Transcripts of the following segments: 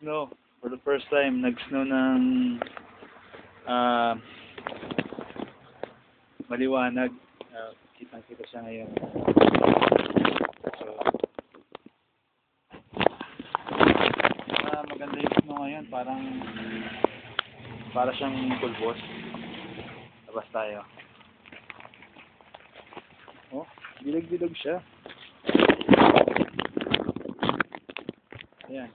Nag-snow. For the first time, nag-snow ng maliwanag. Kitang-kita siya ngayon. So, maganda yung snow ngayon. Para siyang pulbos. Labas tayo. Oh, bilag-bilag siya. Ayan.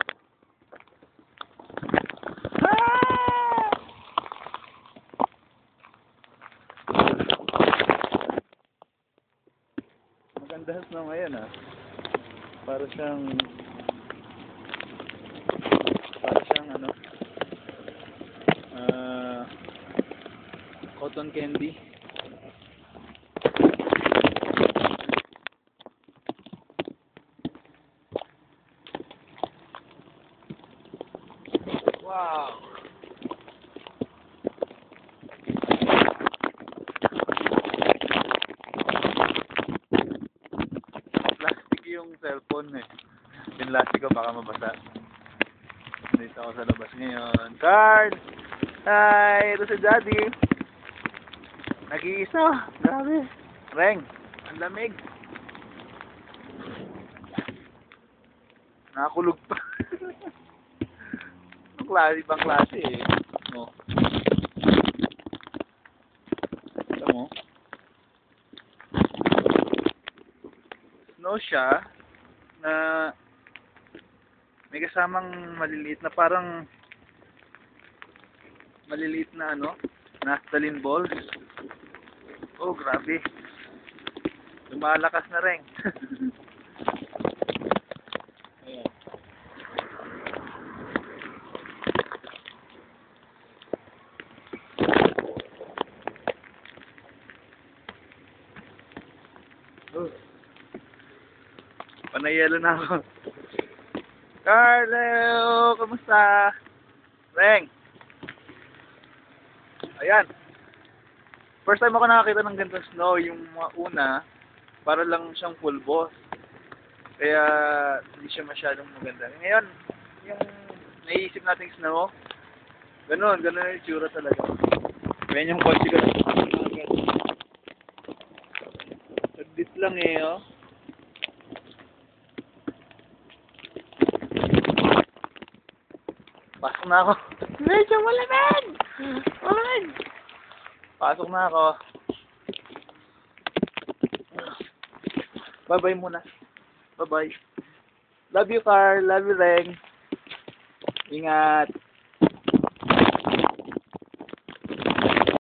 Maganda snow ngayon para siyang ano, cotton candy. Wow. Plastic yung cellphone Yung plastic ko baka mabasa. Dito ako sa labas ngayon. Carl! Hi! Ito si Daddy. Nag-iisa. Grabe. Reng. Ang lamig. Nakakulog pa. Ibang klase Oh. Ito mo. Snow siya na may kasamang maliliit na parang maliliit na naphthalene balls. Oh, grabe. Lumalakas na rin. Ayan. Oh. Panayelo na ako. Carlo! Kamusta? Reng! Ayan. First time ako nakakita ng ganitong snow. Yung mga una, para lang siyang pulbos. Kaya hindi siya masyadong maganda. Ngayon, yung naiisip nating snow, ganun yung itsura talaga. Ganyan yung kotse ko. Saglit lang oh. Pasok na ako. Medyo malamig! Malamig! Pasok na ako. Bye-bye muna. Bye-bye. Love you, Carl. Love you, Reng. Ingat.